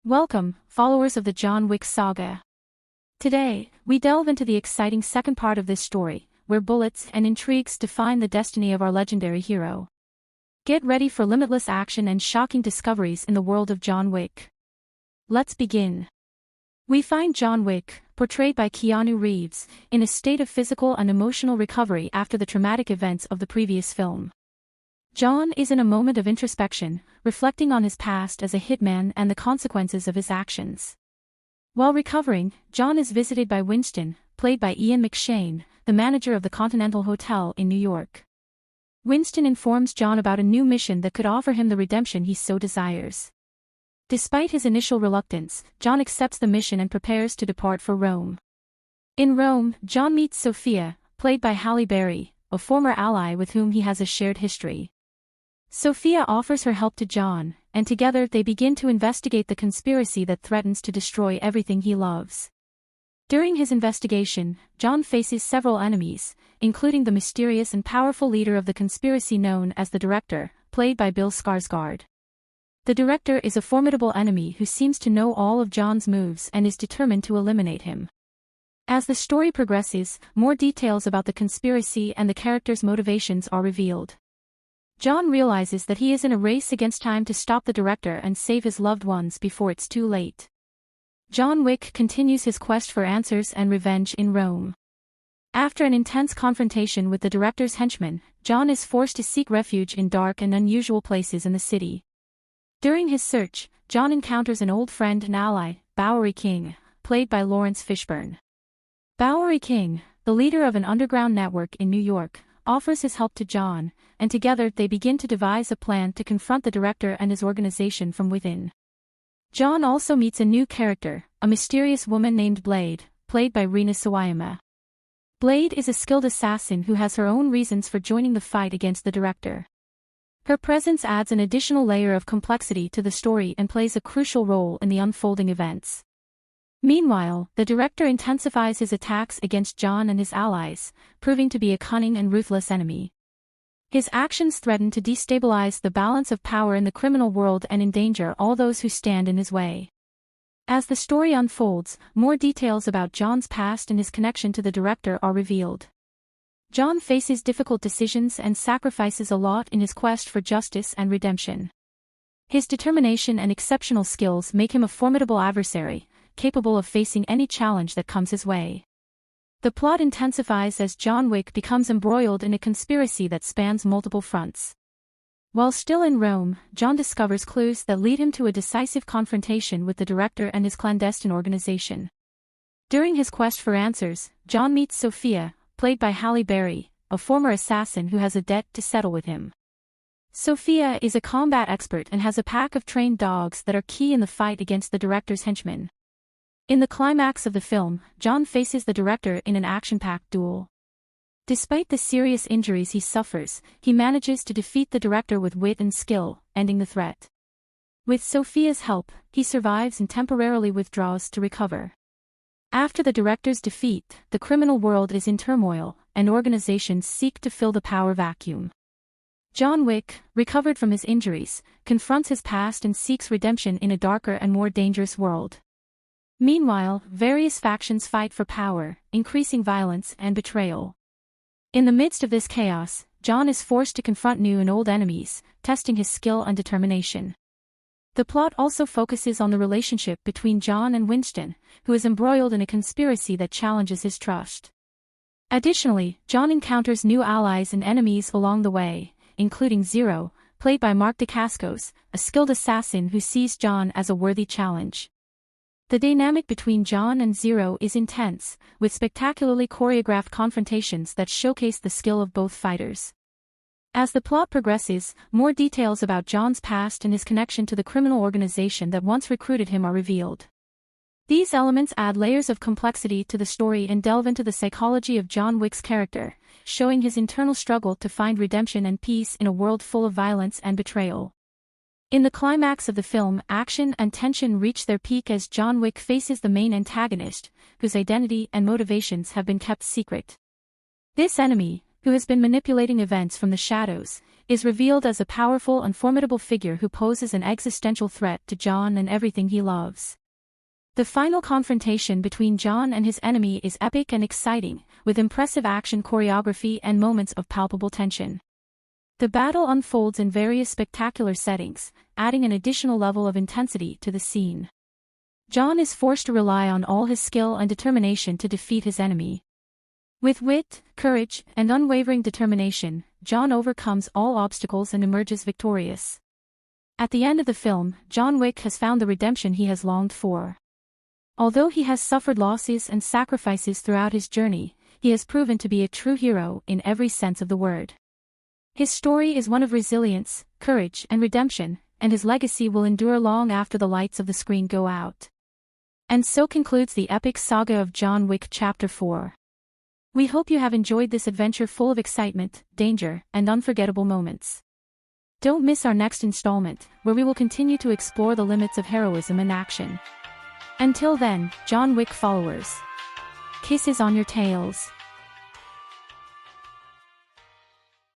Welcome, followers of the John Wick saga. Today, we delve into the exciting second part of this story, where bullets and intrigues define the destiny of our legendary hero. Get ready for limitless action and shocking discoveries in the world of John Wick. Let's begin. We find John Wick, portrayed by Keanu Reeves, in a state of physical and emotional recovery after the traumatic events of the previous film. John is in a moment of introspection, reflecting on his past as a hitman and the consequences of his actions. While recovering, John is visited by Winston, played by Ian McShane, the manager of the Continental Hotel in New York. Winston informs John about a new mission that could offer him the redemption he so desires. Despite his initial reluctance, John accepts the mission and prepares to depart for Rome. In Rome, John meets Sophia, played by Halle Berry, a former ally with whom he has a shared history. Sophia offers her help to John, and together they begin to investigate the conspiracy that threatens to destroy everything he loves. During his investigation, John faces several enemies, including the mysterious and powerful leader of the conspiracy known as the Director, played by Bill Skarsgård. The Director is a formidable enemy who seems to know all of John's moves and is determined to eliminate him. As the story progresses, more details about the conspiracy and the character's motivations are revealed. John realizes that he is in a race against time to stop the Director and save his loved ones before it's too late. John Wick continues his quest for answers and revenge in Rome. After an intense confrontation with the Director's henchmen, John is forced to seek refuge in dark and unusual places in the city. During his search, John encounters an old friend and ally, Bowery King, played by Lawrence Fishburne. Bowery King, the leader of an underground network in New York, offers his help to John, and together they begin to devise a plan to confront the Director and his organization from within. John also meets a new character, a mysterious woman named Blade, played by Rina Sawayama. Blade is a skilled assassin who has her own reasons for joining the fight against the Director. Her presence adds an additional layer of complexity to the story and plays a crucial role in the unfolding events. Meanwhile, the Director intensifies his attacks against John and his allies, proving to be a cunning and ruthless enemy. His actions threaten to destabilize the balance of power in the criminal world and endanger all those who stand in his way. As the story unfolds, more details about John's past and his connection to the Director are revealed. John faces difficult decisions and sacrifices a lot in his quest for justice and redemption. His determination and exceptional skills make him a formidable adversary, capable of facing any challenge that comes his way. The plot intensifies as John Wick becomes embroiled in a conspiracy that spans multiple fronts. While still in Rome, John discovers clues that lead him to a decisive confrontation with the Director and his clandestine organization. During his quest for answers, John meets Sophia, played by Halle Berry, a former assassin who has a debt to settle with him. Sophia is a combat expert and has a pack of trained dogs that are key in the fight against the Director's henchmen. In the climax of the film, John faces the Director in an action-packed duel. Despite the serious injuries he suffers, he manages to defeat the Director with wit and skill, ending the threat. With Sophia's help, he survives and temporarily withdraws to recover. After the Director's defeat, the criminal world is in turmoil, and organizations seek to fill the power vacuum. John Wick, recovered from his injuries, confronts his past and seeks redemption in a darker and more dangerous world. Meanwhile, various factions fight for power, increasing violence and betrayal. In the midst of this chaos, John is forced to confront new and old enemies, testing his skill and determination. The plot also focuses on the relationship between John and Winston, who is embroiled in a conspiracy that challenges his trust. Additionally, John encounters new allies and enemies along the way, including Zero, played by Mark Dacascos, a skilled assassin who sees John as a worthy challenge. The dynamic between John and Zero is intense, with spectacularly choreographed confrontations that showcase the skill of both fighters. As the plot progresses, more details about John's past and his connection to the criminal organization that once recruited him are revealed. These elements add layers of complexity to the story and delve into the psychology of John Wick's character, showing his internal struggle to find redemption and peace in a world full of violence and betrayal. In the climax of the film, action and tension reach their peak as John Wick faces the main antagonist, whose identity and motivations have been kept secret. This enemy, who has been manipulating events from the shadows, is revealed as a powerful and formidable figure who poses an existential threat to John and everything he loves. The final confrontation between John and his enemy is epic and exciting, with impressive action choreography and moments of palpable tension. The battle unfolds in various spectacular settings, adding an additional level of intensity to the scene. John is forced to rely on all his skill and determination to defeat his enemy. With wit, courage, and unwavering determination, John overcomes all obstacles and emerges victorious. At the end of the film, John Wick has found the redemption he has longed for. Although he has suffered losses and sacrifices throughout his journey, he has proven to be a true hero in every sense of the word. His story is one of resilience, courage, and redemption, and his legacy will endure long after the lights of the screen go out. And so concludes the epic saga of John Wick Chapter 4. We hope you have enjoyed this adventure full of excitement, danger, and unforgettable moments. Don't miss our next installment, where we will continue to explore the limits of heroism and action. Until then, John Wick followers, kisses on your tails.